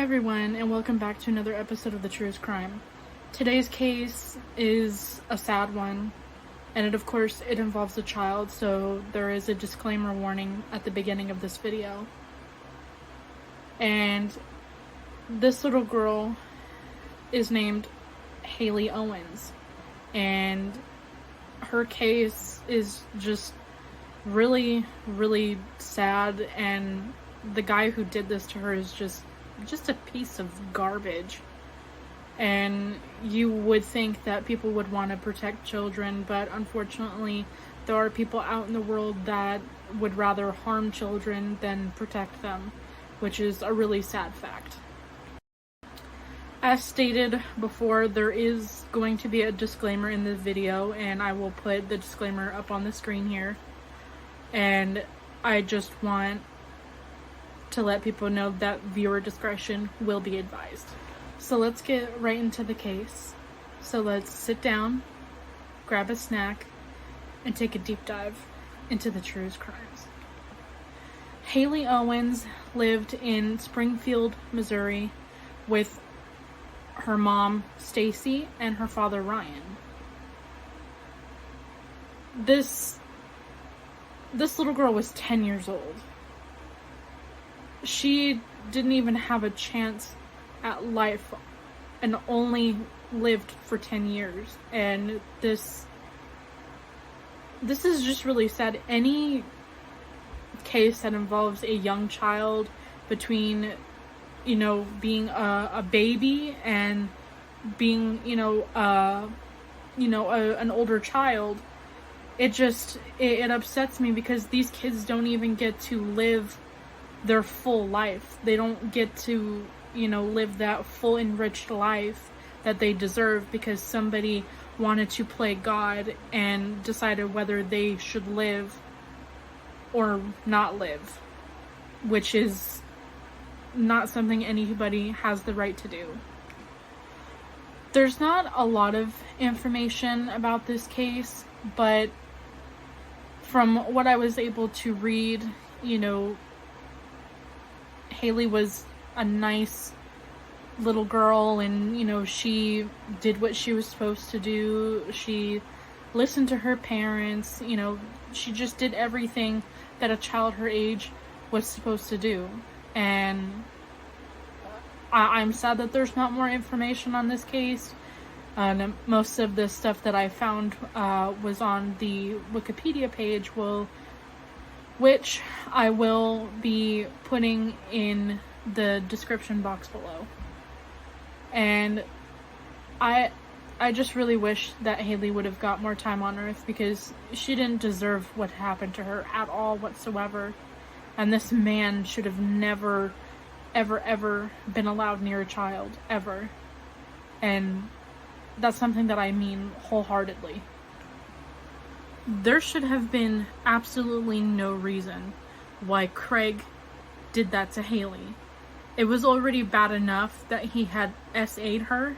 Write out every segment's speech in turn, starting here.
everyone, and welcome back to another episode of the Truest Crime. Today's case is a sad one, and of course it involves a child, so there is a disclaimer warning at the beginning of this video. And this little girl is named Hailey Owens, and her case is just really, really sad, and the guy who did this to her is just a piece of garbage. And you would think that people would want to protect children, but unfortunately there are people out in the world that would rather harm children than protect them, which is a really sad fact. As stated before, there is going to be a disclaimer in the video, and I will put the disclaimer up on the screen here. And I just want to let people know that viewer discretion will be advised. So let's get right into the case. So let's sit down, grab a snack, and take a deep dive into the Truest crimes. Hailey Owens lived in Springfield, Missouri with her mom, Stacy, and her father, Ryan. This little girl was 10 years old. She didn't even have a chance at life and only lived for 10 years. And this is just really sad. Any case that involves a young child between, being a baby and being, an older child, it upsets me, because these kids don't even get to live their full life. They don't get to, live that full enriched life that they deserve, because somebody wanted to play God and decided whether they should live or not live, which is not something anybody has the right to do. There's not a lot of information about this case, but from what I was able to read, Hailey was a nice little girl, and she did what she was supposed to do. She listened to her parents. She just did everything that a child her age was supposed to do. And I'm sad that there's not more information on this case. Most of the stuff that I found was on the Wikipedia page, which I will be putting in the description box below. And I just really wish that Hailey would have got more time on Earth, because she didn't deserve what happened to her at all whatsoever. And this man should have never, ever, ever been allowed near a child, ever. And that's something that I mean wholeheartedly. There should have been absolutely no reason why Craig did that to Hailey. It was already bad enough that he had SA'd her,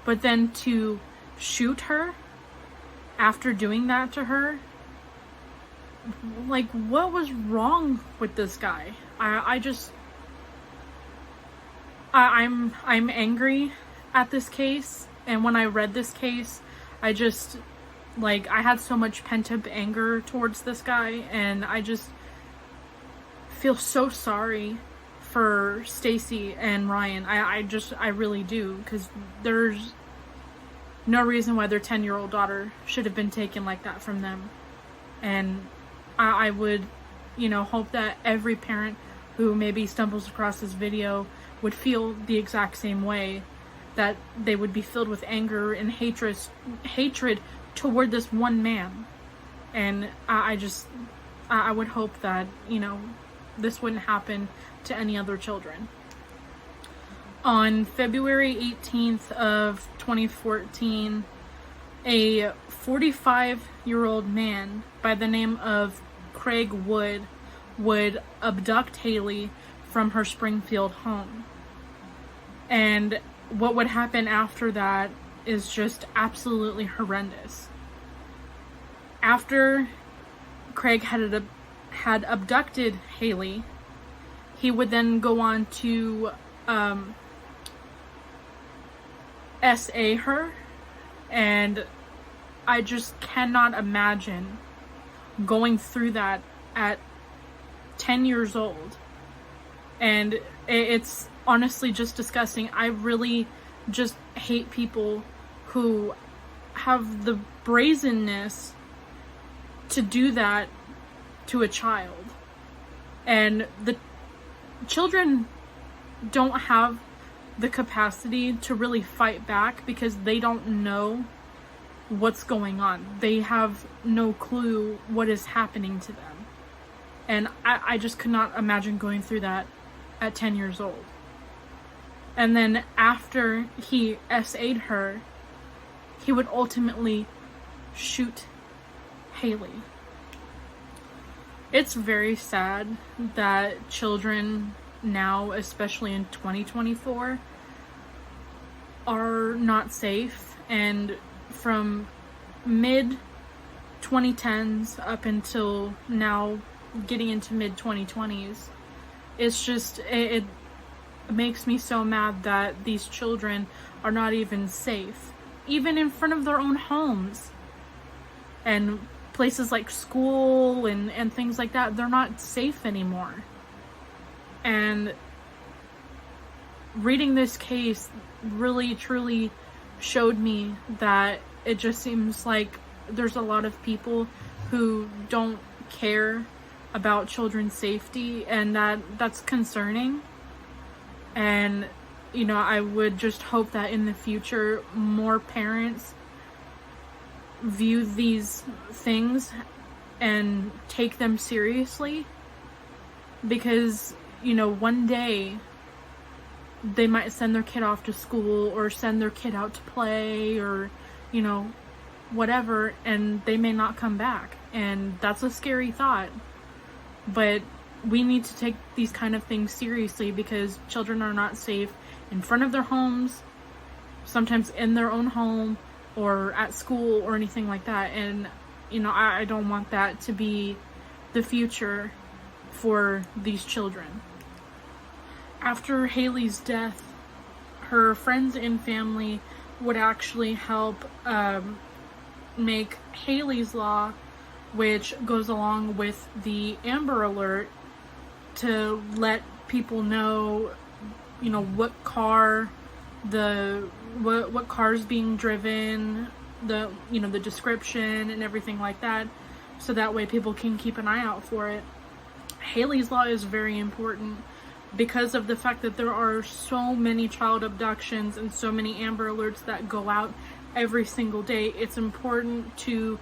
but then to shoot her after doing that to her, like, what was wrong with this guy? I'm angry at this case, and when I read this case, I had so much pent-up anger towards this guy, and I just feel so sorry for Stacy and Ryan. I really do, because there's no reason why their 10-year-old daughter should have been taken like that from them. And I would, hope that every parent who maybe stumbles across this video would feel the exact same way, that they would be filled with anger and hatred toward this one man. And I would hope that, this wouldn't happen to any other children. On February 18th of 2014, a 45-year-old man by the name of Craig would abduct Hailey from her Springfield home. And what would happen after that is just absolutely horrendous. After Craig had abducted Hailey, he would then go on to SA her, and I just cannot imagine going through that at 10 years old. And it's honestly just disgusting. I really just hate people who have the brazenness to do that to a child. And the children don't have the capacity to really fight back because they don't know what's going on. They have no clue what is happening to them. And I just could not imagine going through that at 10 years old. And then after he SA'd her, he would ultimately shoot Hailey. It's very sad that children now, especially in 2024, are not safe. And from mid 2010s up until now, getting into mid 2020s, it's just, it makes me so mad that these children are not even safe, even in front of their own homes. And places like school and things like that, they're not safe anymore. And reading this case really truly showed me that it just seems like there's a lot of people who don't care about children's safety, and that's concerning. And you know, I would just hope that in the future more parents view these things and take them seriously, because you know, one day they might send their kid off to school or send their kid out to play or, you know, whatever, and they may not come back. And that's a scary thought. But we need to take these kind of things seriously, because children are not safe in front of their homes, sometimes in their own home or at school or anything like that. And, you know, I don't want that to be the future for these children. After Hailey's death, her friends and family would actually help make Hailey's Law, which goes along with the Amber Alert, to let people know, you know, what car, what car's being driven, the, you know, the description and everything like that, so that way people can keep an eye out for it. Hailey's Law is very important because of the fact that there are so many child abductions and so many Amber Alerts that go out every single day. It's important to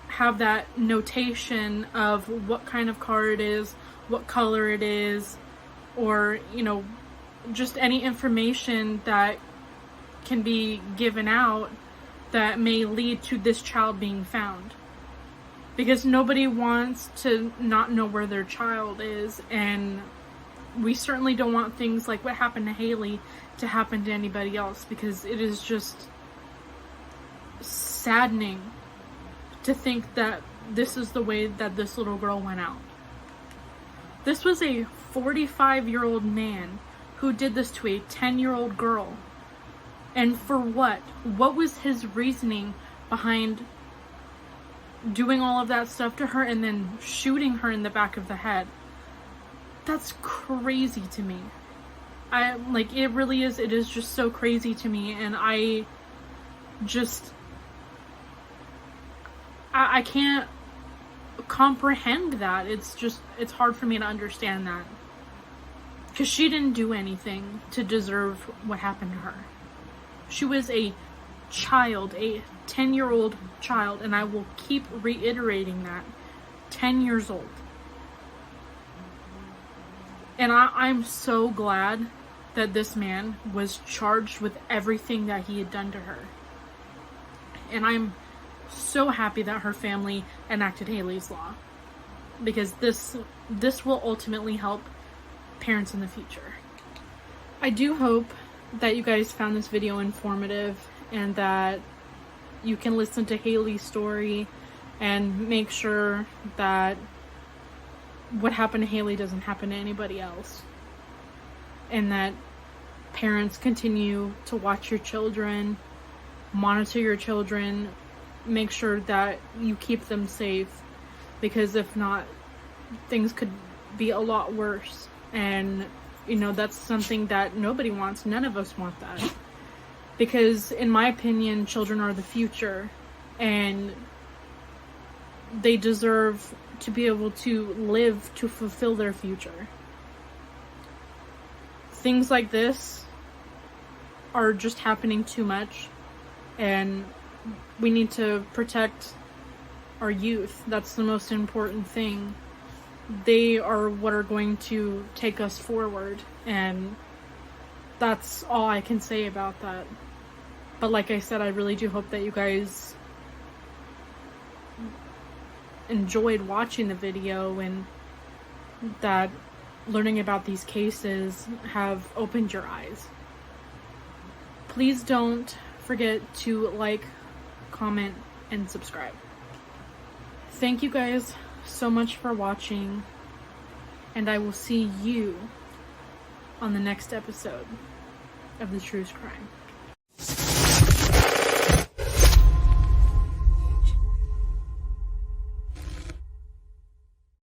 have that notation of what kind of car it is, what color it is, or, you know, just any information that can be given out that may lead to this child being found. Because nobody wants to not know where their child is, and we certainly don't want things like what happened to Hailey to happen to anybody else, because it is just saddening to think that this is the way that this little girl went out. This was a 45-year-old man who did this to a 10-year-old girl. And for what? What was his reasoning behind doing all of that stuff to her and then shooting her in the back of the head? That's crazy to me. It really is. It is just so crazy to me, and I can't comprehend that. It's hard for me to understand that, because she didn't do anything to deserve what happened to her. She was a child, a 10-year-old child, and I will keep reiterating that. 10 years old. And I'm so glad that this man was charged with everything that he had done to her. And I'm so happy that her family enacted Hailey's Law, because this will ultimately help parents in the future. I do hope that you guys found this video informative, and that you can listen to Hailey's story and make sure that what happened to Hailey doesn't happen to anybody else. and that parents continue to watch your children, monitor your children, make sure that you keep them safe, because if not, things could be a lot worse. And that's something that nobody wants. None of us want that, because in my opinion, children are the future, and they deserve to be able to live to fulfill their future. Things like this are just happening too much, and we need to protect our youth. That's the most important thing. They are what are going to take us forward, and that's all I can say about that. But like I said, I really do hope that you guys enjoyed watching the video, and that learning about these cases have opened your eyes. Please don't forget to like, comment, and subscribe. Thank you guys so much for watching, and I will see you on the next episode of The Truest Crime.